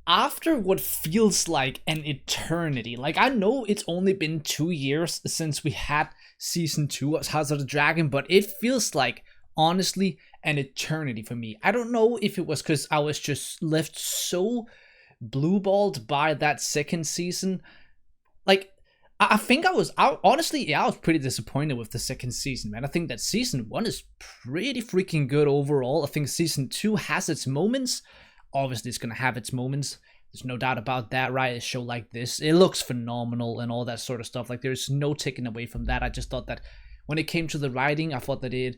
after what feels like an eternity, like I know it's only been 2 years since we had season 2 of House of the Dragon, but it feels like honestly an eternity for me. I don't know if it was because I was just left so blue-balled by that second season. Like, I think honestly, yeah, I was pretty disappointed with the second season, man. I think that season 1 is pretty freaking good overall. I think season 2 has its moments. Obviously, it's gonna have its moments. There's no doubt about that, right? A show like this, it looks phenomenal and all that sort of stuff. Like, there's no taking away from that. I just thought that when it came to the writing, I thought that it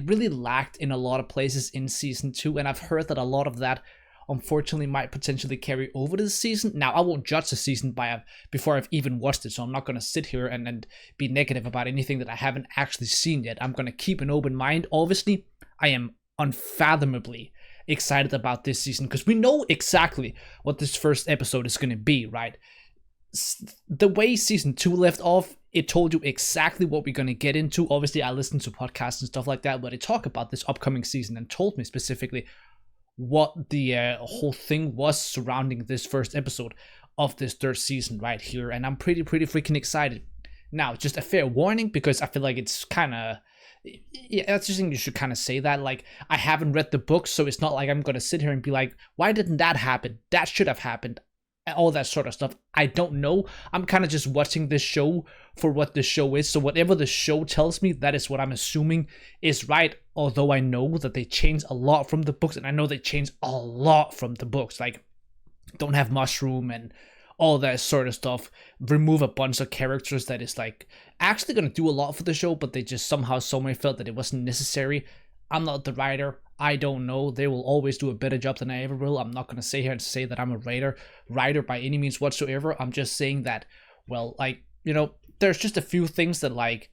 really lacked in a lot of places in season 2, and I've heard that a lot of that unfortunately might potentially carry over to the season. Now, I won't judge the season before I've even watched it, so I'm not going to sit here and be negative about anything that I haven't actually seen yet. I'm going to keep an open mind. Obviously, I am unfathomably excited about this season because we know exactly what this first episode is going to be, right? The way season 2 left off, it told you exactly what we're going to get into. Obviously, I listened to podcasts and stuff like that, but it talked about this upcoming season and told me specifically what the whole thing was surrounding this first episode of this third season right here, and I'm pretty freaking excited. Now, just a fair warning, because I feel like it's kind of, yeah, I just think you should kind of say that. Like, I haven't read the book, so it's not like I'm gonna sit here and be like, why didn't that happen? That should have happened. All that sort of stuff. I don't know. I'm kind of just watching this show for what the show is. So whatever the show tells me, that is what I'm assuming is right. Although I know that they change a lot from the books, and I know they change a lot from the books. Like, don't have Mushroom and all that sort of stuff. Remove a bunch of characters that is like actually gonna do a lot for the show, but they just somehow somewhere felt that it wasn't necessary. I'm not the writer. I don't know. They will always do a better job than I ever will. I'm not going to sit here and say that I'm a writer by any means whatsoever. I'm just saying that, well, like, you know, there's just a few things that, like,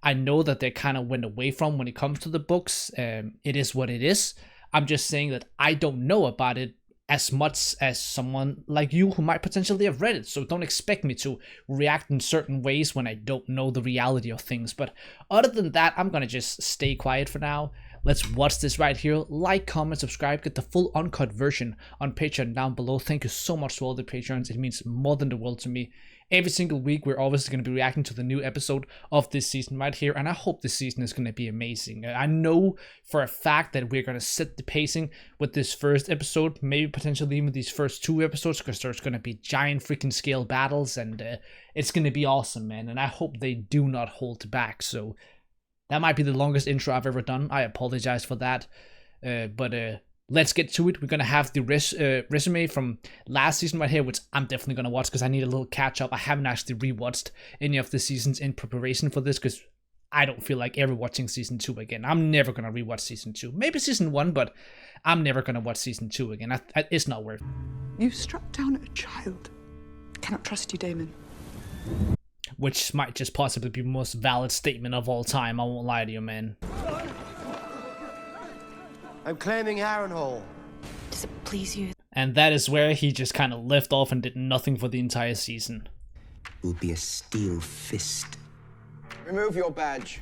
I know that they kind of went away from when it comes to the books. It is what it is. I'm just saying that I don't know about it as much as someone like you who might potentially have read it. So don't expect me to react in certain ways when I don't know the reality of things. But other than that, I'm going to just stay quiet for now. Let's watch this right here. Like, comment, subscribe, get the full uncut version on Patreon down below. Thank you so much to all the Patreons. It means more than the world to me. Every single week, we're obviously going to be reacting to the new episode of this season right here, and I hope this season is going to be amazing. I know for a fact that we're going to set the pacing with this first episode, maybe potentially even these first 2 episodes, because there's going to be giant freaking scale battles, and it's going to be awesome, man, and I hope they do not hold back. So that might be the longest intro I've ever done. I apologize for that, but let's get to it. We're going to have the resume from last season right here, which I'm definitely going to watch because I need a little catch up. I haven't actually rewatched any of the seasons in preparation for this because I don't feel like ever watching season 2 again. I'm never going to rewatch season 2. Maybe season 1, but I'm never going to watch season 2 again. It's not worth it. You struck down a child. I cannot trust you, Daemon. Which might just possibly be the most valid statement of all time. I won't lie to you, man. I'm claiming Harrenhal. Does it please you? And that is where he just kind of left off and did nothing for the entire season. Will be a steel fist. Remove your badge.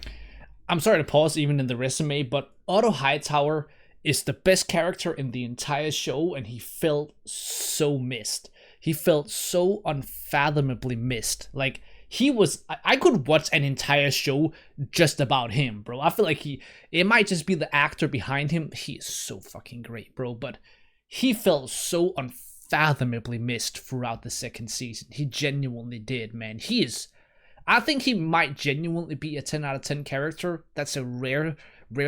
I'm sorry to pause even in the resume, but Otto Hightower is the best character in the entire show, and he felt so missed. He felt so unfathomably missed. Like, he was, I could watch an entire show just about him, bro. I feel like it might just be the actor behind him. He is so fucking great, bro. But he felt so unfathomably missed throughout the second season. He genuinely did, man. I think he might genuinely be a 10 out of 10 character. That's a rare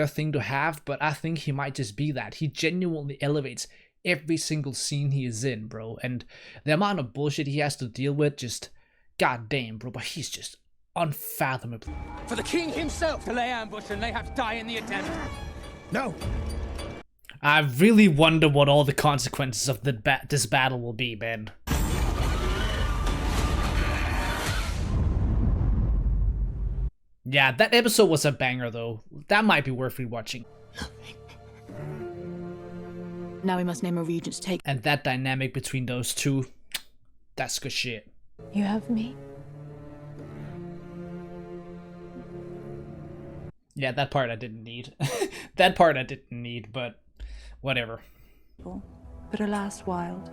thing to have, but I think he might just be that. He genuinely elevates every single scene he is in, bro. And the amount of bullshit he has to deal with, just god damn, bro, but he's just unfathomable. For the king himself to lay ambush and they have to die in the attempt. No. I really wonder what all the consequences of this battle will be, man. Yeah, that episode was a banger, though. That might be worth rewatching. Now we must name a regent to take. And that dynamic between those two, that's good shit. You have me. Yeah, that part I didn't need. That part I didn't need, but whatever. But alas, wild.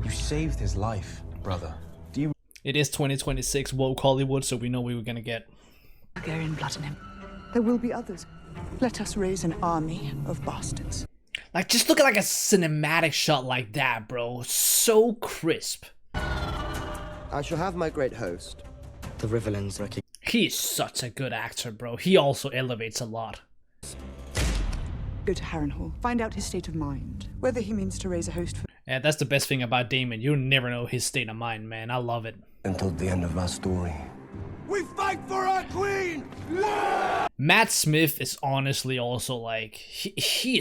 You saved his life, brother. Do you? It is 2026 woke Hollywood, so we know we were gonna get. Targaryen blood in him. There will be others. Let us raise an army of bastards. Like, just look at like a cinematic shot like that, bro. So crisp. I shall have my great host. The Riverlands recognize. He's such a good actor, bro. He also elevates a lot. Go to Harrenhal. Find out his state of mind. Whether he means to raise a host for... Yeah, that's the best thing about Daemon. You never know his state of mind, man. I love it. Until the end of our story. We fight for our queen! Matt Smith is honestly also like, he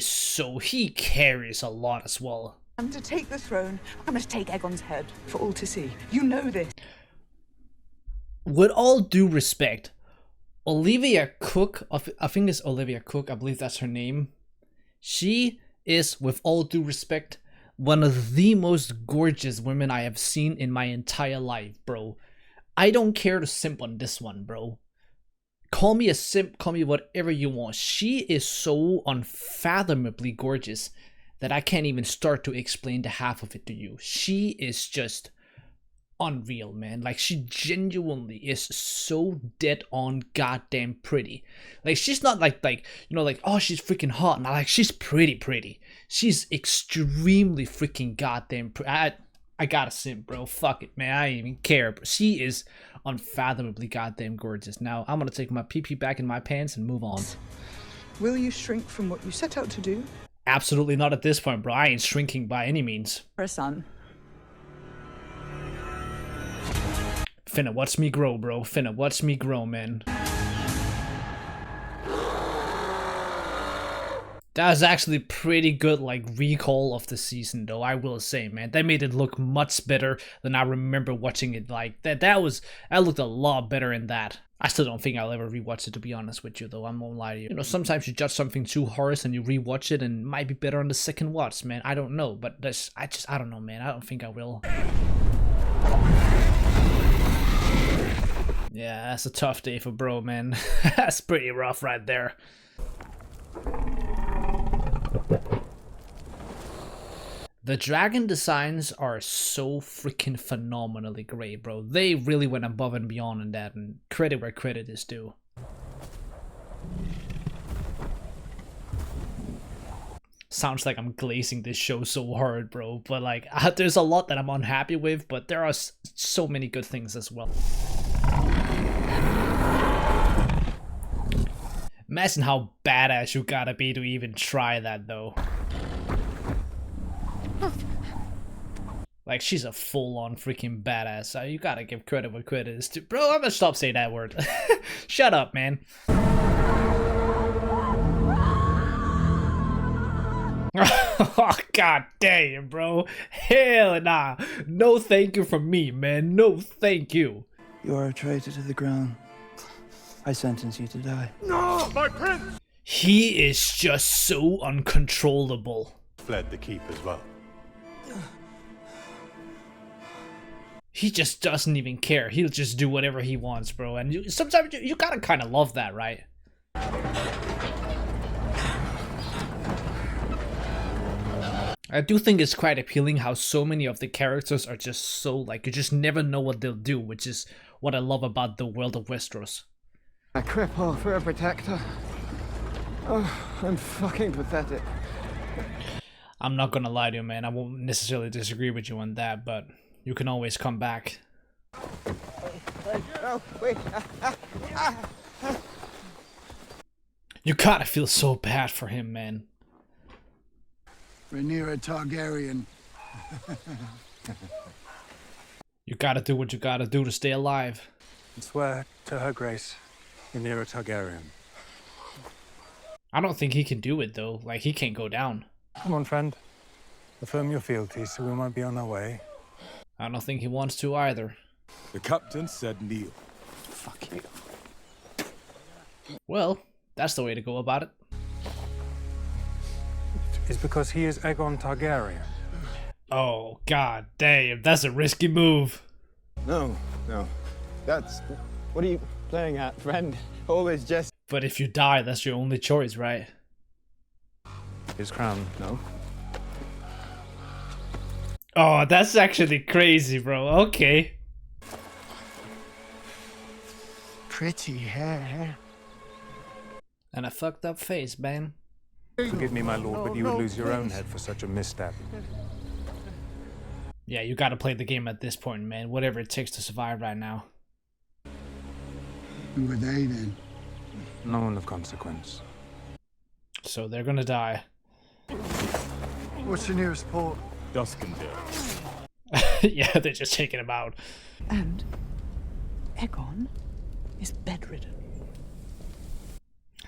carries a lot as well. And to take the throne, I must take Aegon's head for all to see. You know this. With all due respect, Olivia Cook, I think it's Olivia Cook, I believe that's her name. She is, with all due respect, one of the most gorgeous women I have seen in my entire life, bro. I don't care to simp on this one, bro. Call me a simp, call me whatever you want. She is so unfathomably gorgeous that I can't even start to explain the half of it to you. She is just unreal, man. Like, she genuinely is so dead on goddamn pretty. Like, she's not like you know, like, oh, she's freaking hot. Not like, she's pretty. She's extremely freaking goddamn pretty. I gotta simp, bro. Fuck it, man. I don't even care. But she is unfathomably goddamn gorgeous. Now, I'm gonna take my pee back in my pants and move on. Will you shrink from what you set out to do? Absolutely not at this point, bro. I ain't shrinking by any means. For a son. Finna watch me grow, bro. Finna watch me grow, man. That was actually pretty good, like, recall of the season, though, I will say, man. They made it look much better than I remember watching it. Like, that looked a lot better in that. I still don't think I'll ever rewatch it, to be honest with you, though. I won't lie to you. You know, sometimes you judge something too harsh and you rewatch it and it might be better on the second watch, man. I don't know, but I don't know, man. I don't think I will. Yeah, that's a tough day for bro, man. That's pretty rough right there. The dragon designs are so freaking phenomenally great, bro. They really went above and beyond in that, and credit where credit is due. Sounds like I'm glazing this show so hard, bro, but like, there's a lot that I'm unhappy with, but there are so many good things as well. Imagine how badass you gotta be to even try that, though. Like, she's a full-on freaking badass. So you gotta give credit where credit is due. Bro, I'm gonna stop saying that word. Shut up, man. Oh, god damn, bro. Hell nah. No thank you from me, man. No thank you. You are a traitor to the crown. I sentence you to die. No, my prince! He is just so uncontrollable. Fled the keep as well. He just doesn't even care. He'll just do whatever he wants, bro. And sometimes you gotta kind of love that, right? I do think it's quite appealing how so many of the characters are just so, like, you just never know what they'll do, which is what I love about the world of Westeros. A cripple for a protector. Oh, I'm fucking pathetic. I'm not gonna lie to you, man. I won't necessarily disagree with you on that, but you can always come back. Oh, wait. You gotta feel so bad for him, man. Rhaenyra Targaryen. You gotta do what you gotta do to stay alive. I swear to her grace, Rhaenyra Targaryen. I don't think he can do it, though. Like, he can't go down. Come on, friend. Affirm your fealty so we might be on our way. I don't think he wants to either. The captain said kneel. Fuck you. Well, that's the way to go about it. It's because he is Aegon Targaryen. Oh, god damn. That's a risky move. No. That's... What are you playing at, friend? Always just... But if you die, that's your only choice, right? His crown. No. Oh, that's actually crazy, bro. Okay. Pretty hair. And a fucked up face, man. Forgive me, my lord, but you would lose your own head for such a misstep. Yeah, you gotta play the game at this point, man. Whatever it takes to survive right now. Who were they then? No one of consequence. So they're gonna die. What's the nearest port? Duskendale. Yeah, they're just taking him out. And Aegon is bedridden.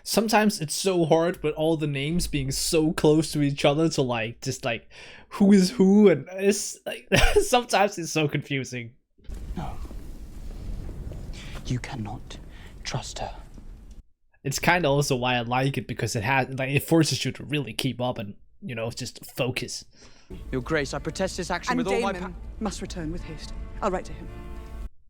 Sometimes it's so hard with all the names being so close to each other to like, just like, who is who, and it's like, sometimes it's so confusing. No. You cannot trust her. It's kind of also why I like it, because it has, like, it forces you to really keep up and, you know, just focus. Your Grace, I protest this action And with all my Daemon must return with haste. I'll write to him.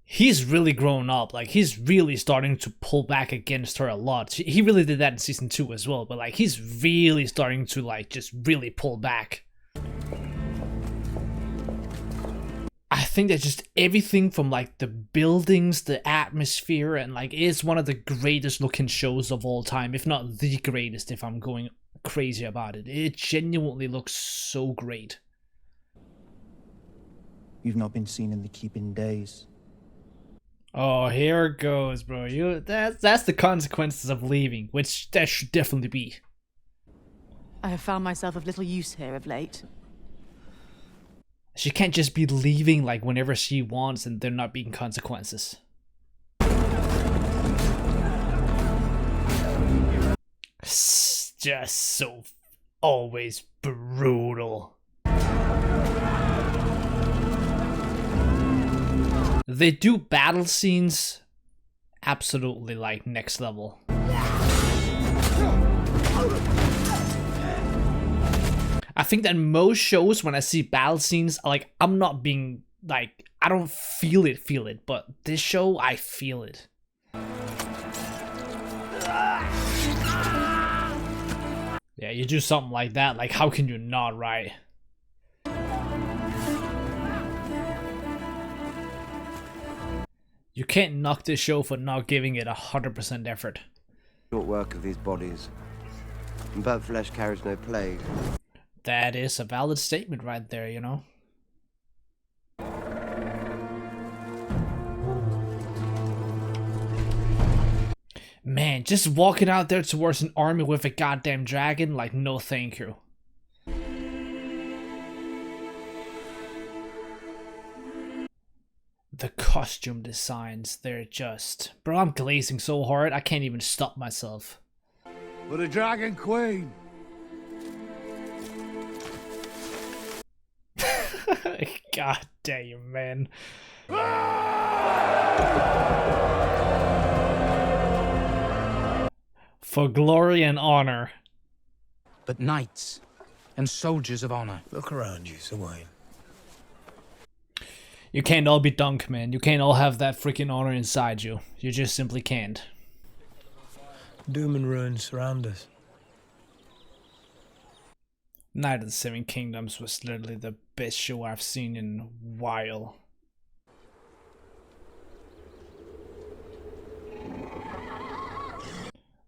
He's really grown up. Like, he's really starting to pull back against her a lot. He really did that in season 2 as well, but like, he's really starting to like just really pull back. I think that just everything from like the buildings, the atmosphere, and like, it's one of the greatest looking shows of all time, if not the greatest, if I'm going crazy about it. It genuinely looks so great. You've not been seen in the keep in days. Oh, here it goes, bro. That's the consequences of leaving, which that should definitely be. I have found myself of little use here of late. She can't just be leaving like whenever she wants and there not being consequences. It's just so always brutal. They do battle scenes absolutely like next level. I think that most shows, when I see battle scenes, like, I'm not being like, I don't feel it, but this show, I feel it. Yeah, you do something like that, like, how can you not, right? You can't knock this show for not giving it 100% effort. Short work of these bodies. And burnt flesh carries no plague. That is a valid statement right there, you know? Man, just walking out there towards an army with a goddamn dragon, like, no thank you. The costume designs, they're just... Bro, I'm glazing so hard, I can't even stop myself. For the Dragon Queen. God damn, man. For glory and honor. But knights and soldiers of honor. Look around you, Sir Wayne. You can't all be Dunk, man. You can't all have that freaking honor inside you. You just simply can't. Doom and ruin surround us. Night of the Seven Kingdoms was literally the best show I've seen in a while.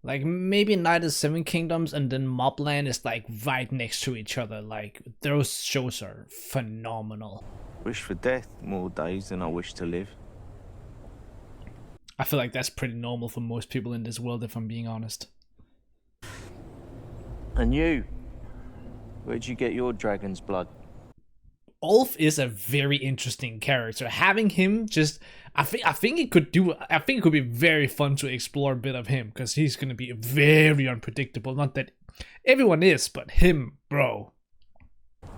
Like, maybe Night of the Seven Kingdoms and then Mobland is like right next to each other. Like, those shows are phenomenal. Wish for death more days than I wish to live. I feel like that's pretty normal for most people in this world, if I'm being honest. And you? Where'd you get your dragon's blood? Ulf is a very interesting character. Having him just, I think it could be very fun to explore a bit of him, because he's gonna be very unpredictable. Not that everyone is, but him, bro.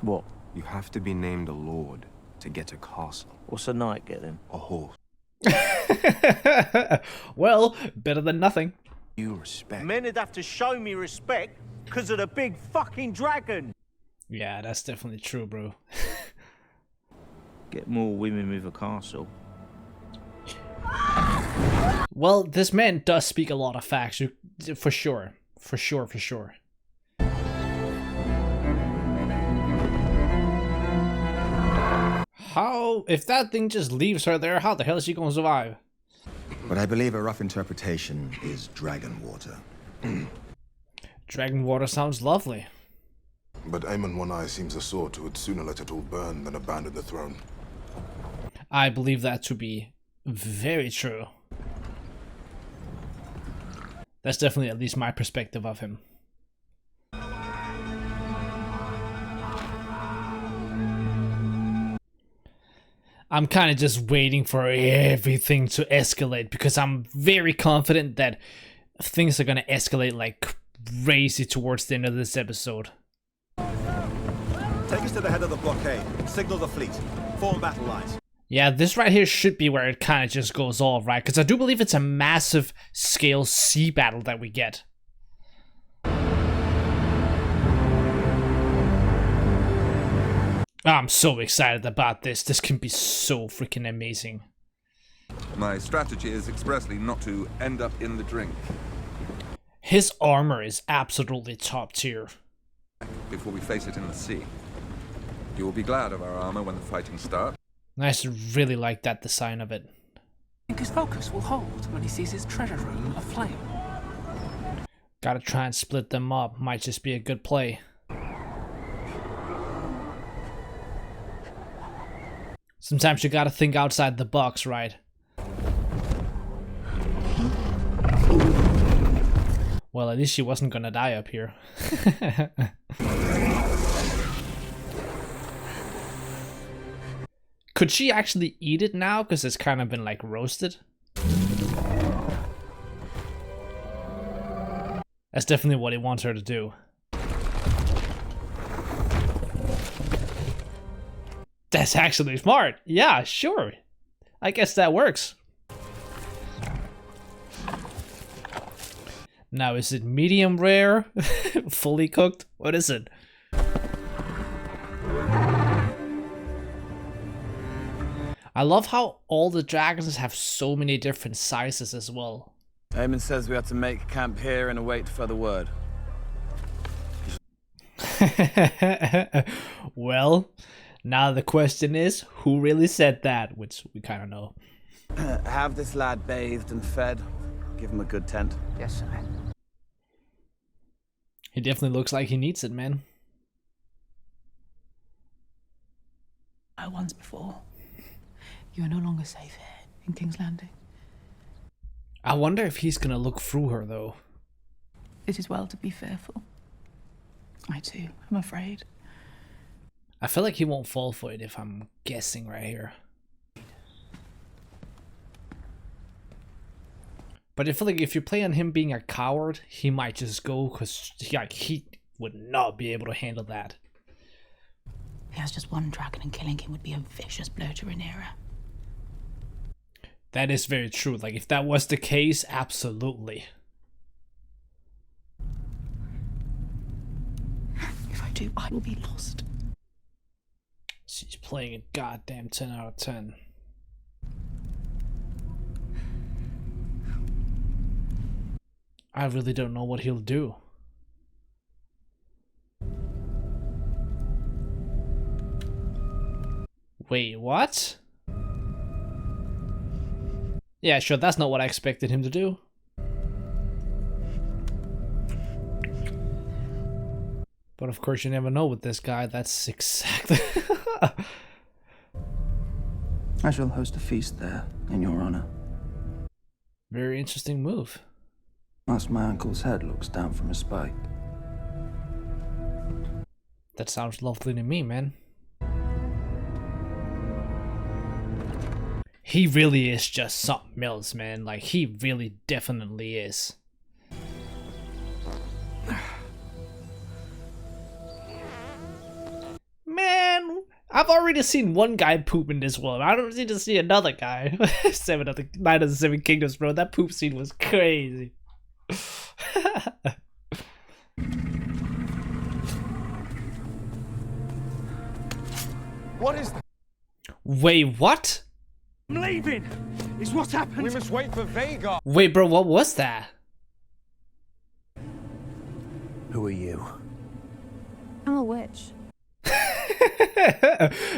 What? You have to be named a lord to get a castle. What's a knight get then? A horse. Well, better than nothing. You respect. Men would have to show me respect because of the big fucking dragon. Yeah, that's definitely true, bro. Get more women with a castle. Well, this man does speak a lot of facts, for sure. For sure. How, if that thing just leaves her there, how the hell is she gonna survive? But I believe a rough interpretation is dragon water. Dragon water sounds lovely. But Aemon One Eye seems a sort who would sooner let it all burn than abandon the throne. I believe that to be very true. That's definitely at least my perspective of him. I'm kind of just waiting for everything to escalate because I'm very confident that things are gonna escalate like crazy towards the end of this episode. Take us to the head of the blockade. Signal the fleet. Form battle lines. Yeah, this right here should be where it kind of just goes off, right? Because I do believe it's a massive scale sea battle that we get. I'm so excited about this. This can be so freaking amazing. My strategy is expressly not to end up in the drink. His armor is absolutely top tier. Before we face it in the sea. You will be glad of our armor when the fighting starts. I really like that design of it. I think his focus will hold when he sees his treasure room aflame. Gotta try and split them up. Might just be a good play. Sometimes you gotta think outside the box, right? Well, at least she wasn't gonna die up here. Could she actually eat it now? Because it's kind of been like roasted. That's definitely what he wants her to do. That's actually smart. Yeah, sure. I guess that works. Now, is it medium rare? Fully cooked? What is it? I love how all the dragons have so many different sizes as well. Aemon says we have to make camp here and await further word. Well, now the question is, who really said that? Which we kind of know. Have this lad bathed and fed. Give him a good tent. Yes, sir. He definitely looks like he needs it, man. Once before. You are no longer safe here in King's Landing. I wonder if he's gonna look through her, though. It is well to be fearful. I too am afraid. I feel like he won't fall for it if I'm guessing right here. But I feel like if you play on him being a coward, he might just go because he would not be able to handle that. He has just one dragon and killing him would be a vicious blow to Rhaenyra. That is very true. Like, if that was the case, absolutely. If I do, I will be lost. She's playing a goddamn 10 out of 10. I really don't know what he'll do. Wait, what? Yeah, sure, that's not what I expected him to do. But of course you never know with this guy, that's exactly... I shall host a feast there, in your honor. Very interesting move. Whilst my uncle's head looks down from a spike. That sounds lovely to me, man. He really is just something else, man. Like, he really definitely is. Man, I've already seen one guy poop in this world. I don't need to see another guy. Night of the Seven Kingdoms, bro. That poop scene was crazy. What is that? Wait, what? I'm leaving! Is what happened? We must wait for Vhagar. Wait, bro, what was that? Who are you? I'm a witch.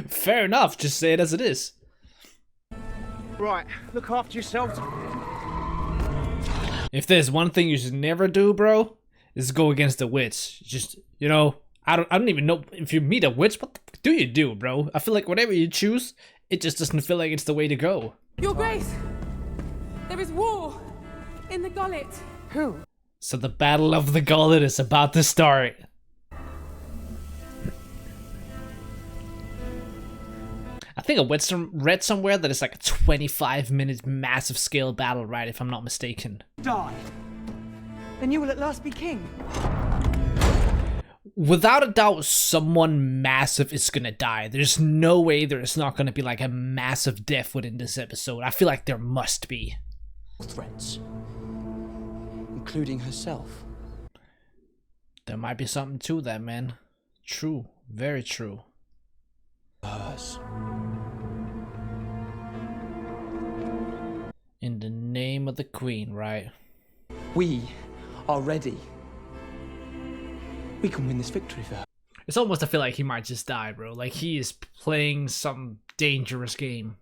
Fair enough, just say it as it is. Right, look after yourselves. If there's one thing you should never do, bro, is go against the witch. Just, you know, I don't even know if you meet a witch, what the fuck do you do, bro? I feel like whatever you choose, it just doesn't feel like it's the way to go. Your Grace, there is war in the Gullet. Who? So the Battle of the Gullet is about to start. I think I read somewhere that it's like a 25-minute massive scale battle, right? If I'm not mistaken. Die. Then you will at last be king. Without a doubt, someone massive is gonna die. There's no way there's not gonna be like a massive death within this episode. I feel like there must be. Threats. Including herself. There might be something to that, man. True. Very true. Hers. In the name of the Queen, right? We are ready. We can win this victory for her. It's almost, I feel like he might just die, bro. Like, he is playing some dangerous game.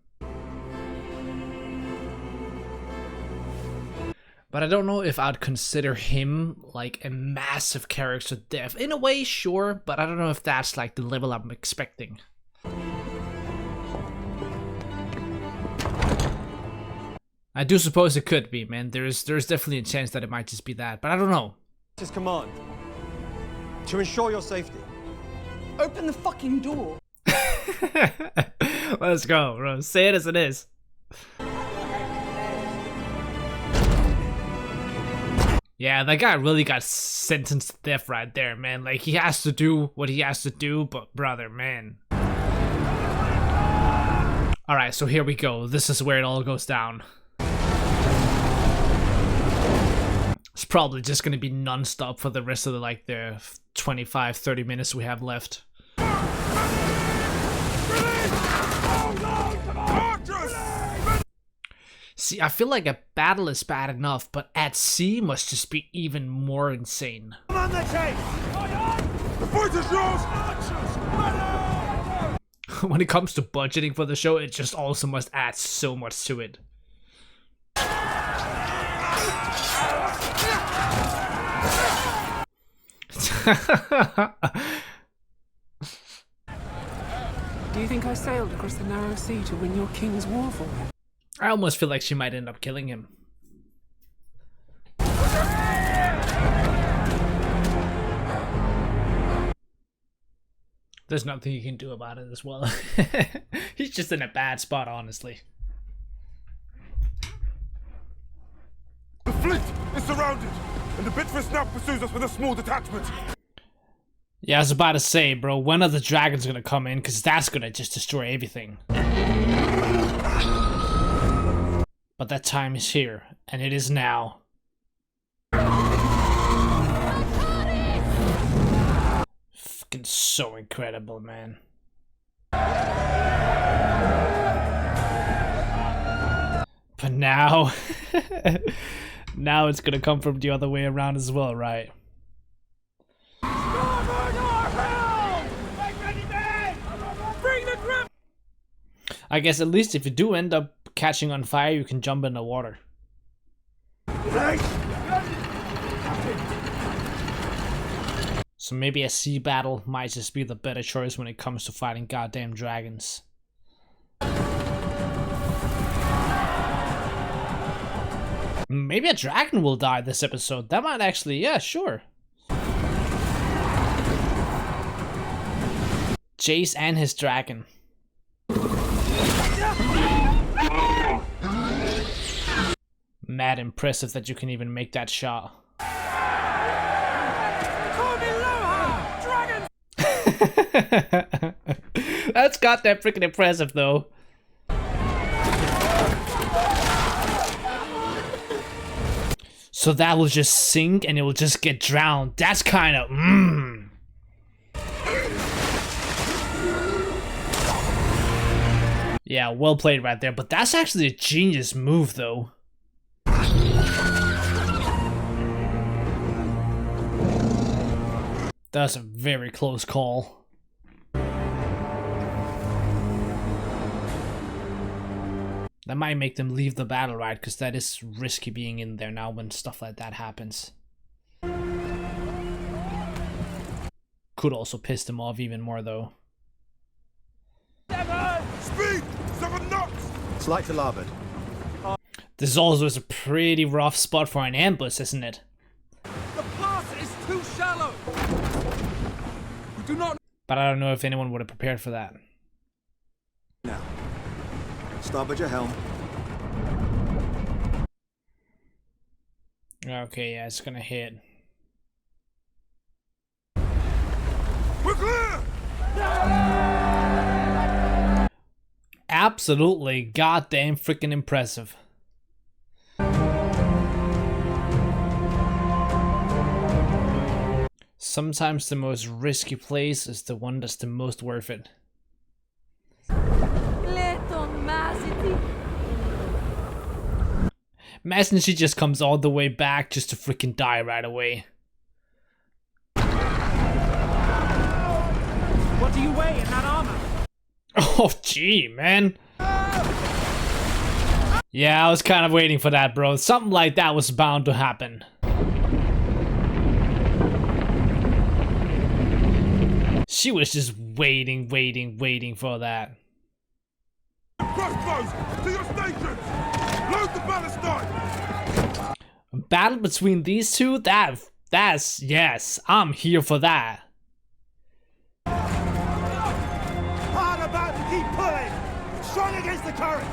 But I don't know if I'd consider him, like, a massive character death. In a way, sure, but I don't know if that's, like, the level I'm expecting. I do suppose it could be, man. There's definitely a chance that it might just be that, but I don't know. His command. To ensure your safety. Open the fucking door. Let's go, bro. Say it as it is. Yeah, that guy really got sentenced to death right there, man. Like, he has to do what he has to do, but brother, man. Alright, so here we go. This is where it all goes down. It's probably just gonna be non-stop for the rest of the 25-30 minutes we have left. See, I feel like a battle is bad enough, but at sea must just be even more insane. Come on the chase! The fight is yours! When it comes to budgeting for the show, it just also must add so much to it. Do you think I sailed across the narrow sea to win your king's war for him? I almost feel like she might end up killing him. There's nothing you can do about it as well. He's just in a bad spot, honestly. The fleet is surrounded, and the Bitfist now pursues us with a small detachment. Yeah, I was about to say, bro, when are the dragons gonna come in? Because that's gonna just destroy everything. But that time is here, and it is now. Fucking so incredible, man. But now... now it's gonna come from the other way around as well, right? I guess at least if you do end up catching on fire, you can jump in the water. So maybe a sea battle might just be the better choice when it comes to fighting goddamn dragons. Maybe a dragon will die this episode. That might actually, yeah, sure. Jace and his dragon. Mad impressive that you can even make that shot. That's goddamn freaking impressive though. So that will just sink and it will just get drowned. That's kind of Yeah, well played right there, but that's actually a genius move though. That's a very close call. That might make them leave the battle, right? Because that is risky being in there now when stuff like that happens. Could also piss them off even more, though. Speed! 7 knots! Slight to larboard. This also is a pretty rough spot for an ambush, isn't it? The pass is too shallow. We do not. But I don't know if anyone would have prepared for that. Now, starboard your helm. Okay, yeah, it's gonna hit. We're clear! Absolutely goddamn freaking impressive. Sometimes the most risky place is the one that's the most worth it. Imagine she just comes all the way back just to freaking die right away. What do you weigh in that armor? Oh, gee, man. Yeah, I was kind of waiting for that, bro. Something like that was bound to happen. She was just waiting for that. Crossbows! To your stations! Load the ballistine! A battle between these two? That's yes, I'm here for that. Hard about to keep pulling! Strong against the current!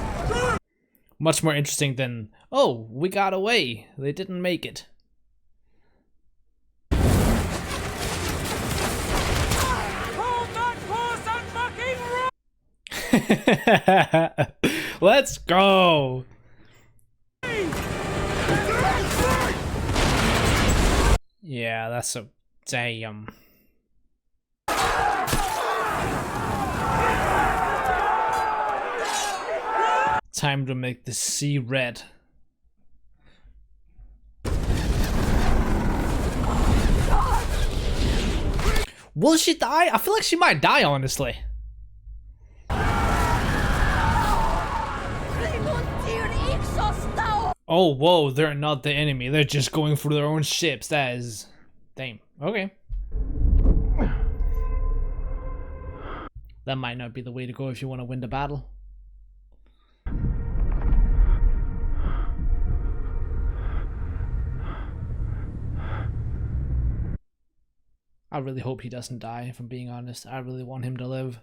Much more interesting than, oh, we got away. They didn't make it. Let's go. Yeah, that's a damn. Time to make the sea red. Will she die? I feel like she might die, honestly. Oh, whoa, they're not the enemy. They're just going through their own ships. That is... damn. Okay. That might not be the way to go if you want to win the battle. I really hope he doesn't die, if I'm being honest. I really want him to live.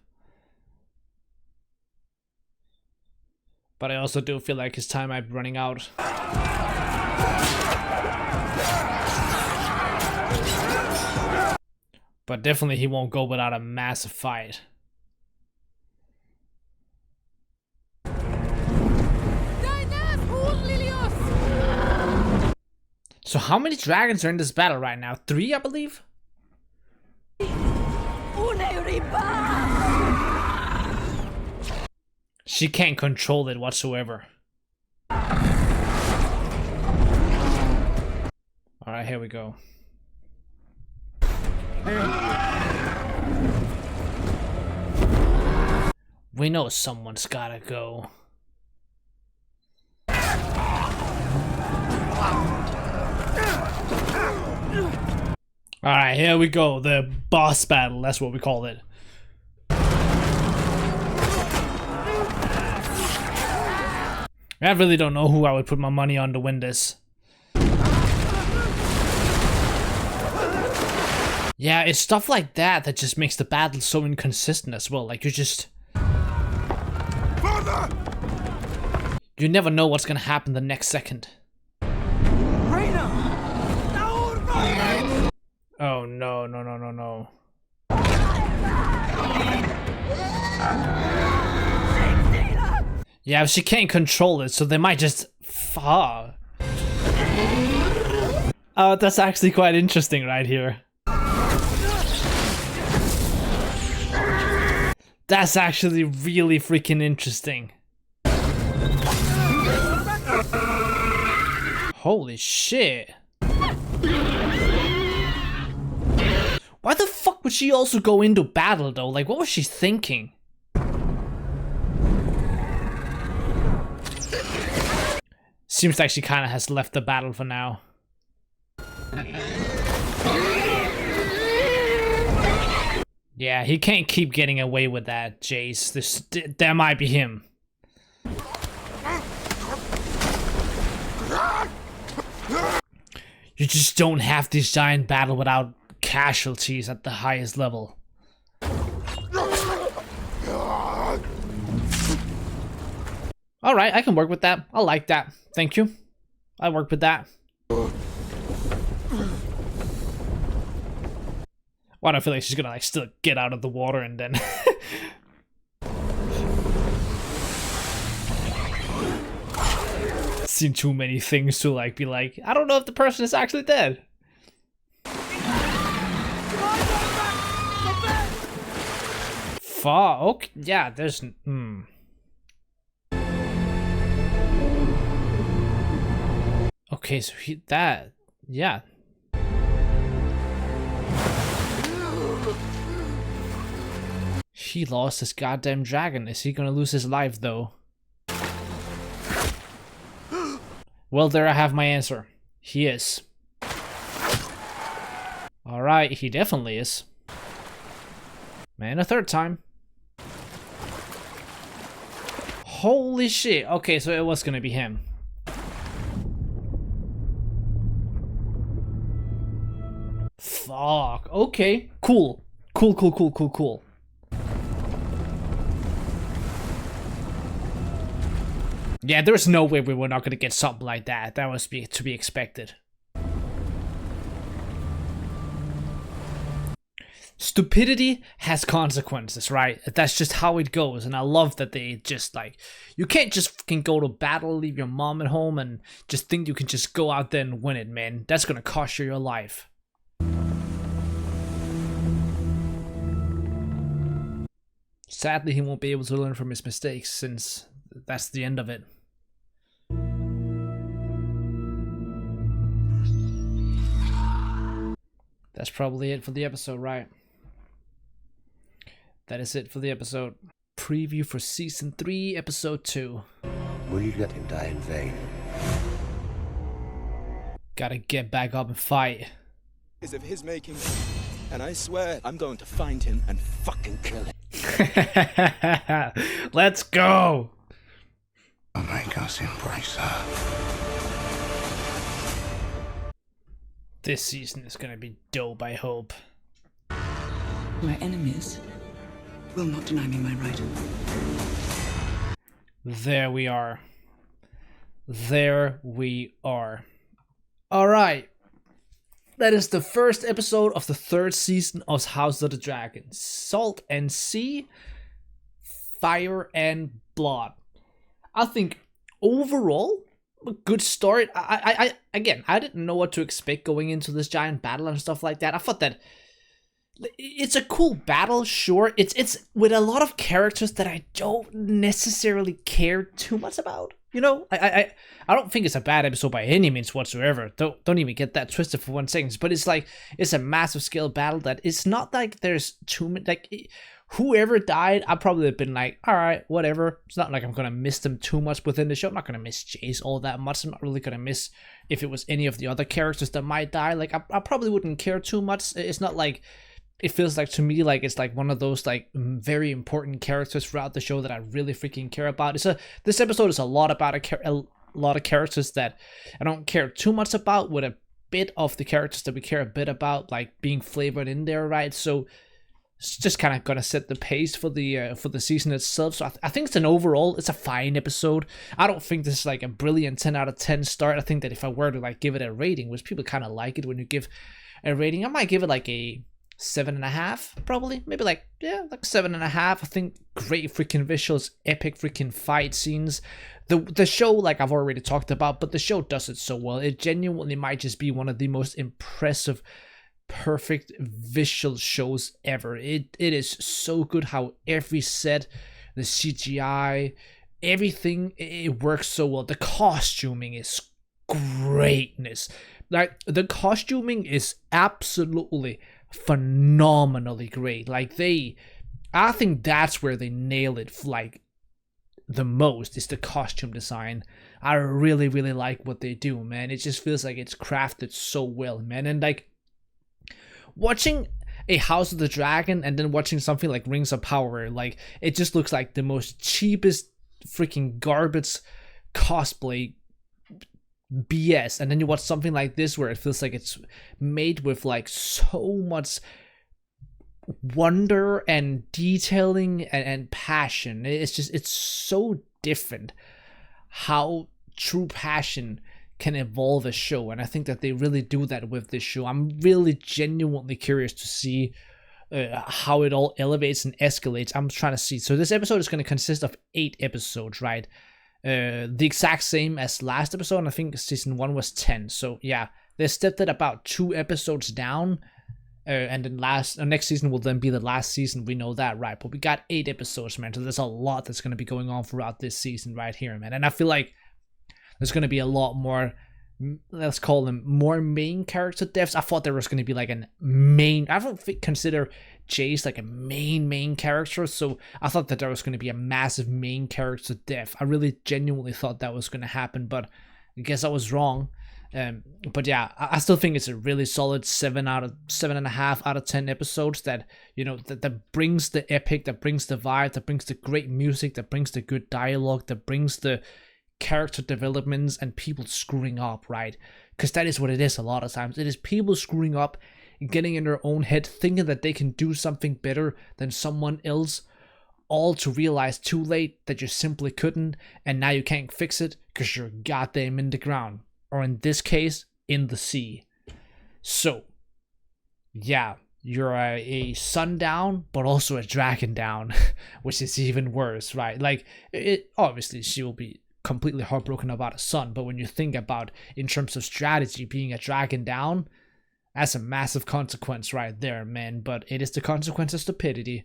But I also do feel like his time might be running out. But definitely he won't go without a massive fight. So how many dragons are in this battle right now? 3, I believe? She can't control it whatsoever. Alright, here we go. We know someone's gotta go. Alright, here we go. The boss battle, that's what we call it. I really don't know who I would put my money on to win this. Yeah, it's stuff like that that just makes the battle so inconsistent as well. Like, you just... you never know what's gonna happen the next second. Oh, no, no, no, no, no. Yeah, she can't control it, so they might just... fuck. Oh, that's actually quite interesting right here. That's actually really freaking interesting. Holy shit. Why the fuck would she also go into battle though? Like, what was she thinking? Seems like she kind of has left the battle for now. Yeah, he can't keep getting away with that, Jace. That might be him. You just don't have this giant battle without casualties at the highest level. Alright, I can work with that. I like that. Thank you. I work with that. Why do I feel like she's gonna like still get out of the water and then... Seen too many things to like be like, I don't know if the person is actually dead. Okay, yeah, there's Okay, so yeah. He lost his goddamn dragon. Is he gonna lose his life though? Well, there I have my answer. He is. Alright, he definitely is. Man, a third time. Holy shit. Okay, so it was gonna be him. Fuck. Okay, cool. Cool. Yeah, there's no way we were not gonna get something like that. That was to be expected. Stupidity has consequences, right? That's just how it goes, and I love that they just like, you can't just fucking go to battle, leave your mom at home, and just think you can just go out there and win it, man. That's gonna cost you your life. Sadly, he won't be able to learn from his mistakes, since that's the end of it. That's probably it for the episode, right? That is it for the episode. Preview for Season 3, Episode 2. Will you let him die in vain? Gotta get back up and fight. Is of his making, and I swear I'm going to find him and fucking kill him. Let's go! I'll make us embrace her. This season is gonna be dope, I hope. My enemies will not deny me my right. There we are. There we are. Alright. That is the first episode of the third season of House of the Dragon. Salt and Sea, Fire and Blood. I think overall, a good story. I didn't know what to expect going into this giant battle and stuff like that. I thought that it's a cool battle, sure. It's with a lot of characters that I don't necessarily care too much about. You know, I don't think it's a bad episode by any means whatsoever. Don't even get that twisted for 1 second. But it's like, it's a massive scale battle that it's not like there's too many, like, whoever died, I'd probably have been like, alright, whatever. It's not like I'm gonna miss them too much within the show. I'm not gonna miss Jace all that much. I'm not really gonna miss if it was any of the other characters that might die. Like, I probably wouldn't care too much. It's not like, it feels like to me like it's like one of those like very important characters throughout the show that I really freaking care about. This episode is a lot about a lot of characters that I don't care too much about, with a bit of the characters that we care a bit about like being flavored in there, right? So it's just kind of gonna set the pace for the season itself. So I think it's a fine episode. I don't think this is like a brilliant 10 out of 10 start. I think that if I were to like give it a rating, which people kind of like it when you give a rating, I might give it like a 7.5, probably, maybe like 7.5. I think great freaking visuals, epic freaking fight scenes. The show, like I've already talked about, but the show does it so well. It genuinely might just be one of the most impressive, perfect visual shows ever. It is so good how every set, the CGI, everything, it works so well. The costuming is greatness. Like, the costuming is absolutely phenomenally great. Like, I think that's where they nail it, like the most is the costume design. I really, really like what they do, man. It just feels like it's crafted so well, man. And like watching a House of the Dragon and then watching something like Rings of Power, like it just looks like the most cheapest freaking garbage cosplay BS. And then you watch something like this where it feels like it's made with like so much wonder and detailing and passion. It's so different how true passion can evolve a show, and I think that they really do that with this show. I'm really genuinely curious to see how it all elevates and escalates. I'm trying to see. So this episode is going to consist of 8 episodes, right? The exact same as last episode, and I think season 1 was 10. So yeah, they stepped it about 2 episodes down. And then next season will then be the last season. We know that, right? But we got 8 episodes, man. So there's a lot that's going to be going on throughout this season right here, man. And I feel like there's going to be a lot more, let's call them more main character deaths. I thought there was going to be like a main, I don't consider Jace like a main character. So I thought that there was going to be a massive main character death. I really genuinely thought that was going to happen, but I guess I was wrong. But yeah, I still think it's a really solid 7.5 out of 10 episodes that, you know, that brings the epic, that brings the vibe, that brings the great music, that brings the good dialogue, that brings the character developments and people screwing up, right? Because that is what it is a lot of times. It is people screwing up, getting in their own head, thinking that they can do something better than someone else, all to realize too late that you simply couldn't, and now you can't fix it because you're goddamn in the ground. Or in this case, in the sea. So, yeah, you're a sun down, but also a dragon down, which is even worse, right? Like, it obviously she will be completely heartbroken about a son, but when you think about in terms of strategy, being a dragon down, that's a massive consequence right there, man. But it is the consequence of stupidity.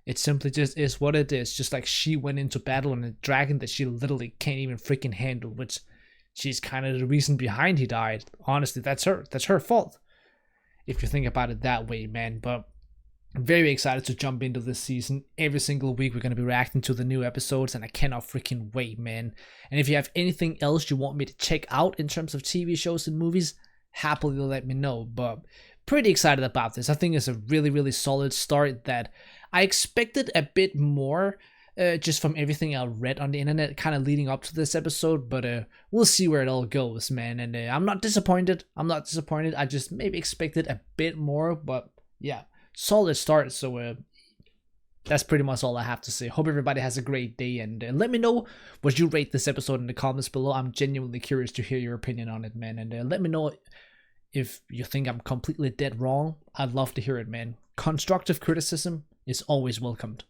It simply just is what it is. Just like she went into battle on a dragon that she literally can't even freaking handle, which she's kind of the reason behind he died. Honestly, that's her fault, if you think about it that way, man. But I'm very excited to jump into this season. Every single week we're going to be reacting to the new episodes, and I cannot freaking wait, man. And if you have anything else you want me to check out in terms of TV shows and movies, happily let me know. But pretty excited about this. I think it's a really, really solid start that I expected a bit more, just from everything I read on the internet kind of leading up to this episode, but we'll see where it all goes, man. And I'm not disappointed. I just maybe expected a bit more, but yeah, solid start. So that's pretty much all I have to say. Hope everybody has a great day, and let me know what you rate this episode in the comments below. I'm genuinely curious to hear your opinion on it, man. And let me know if you think I'm completely dead wrong. I'd love to hear it, man. Constructive criticism is always welcomed.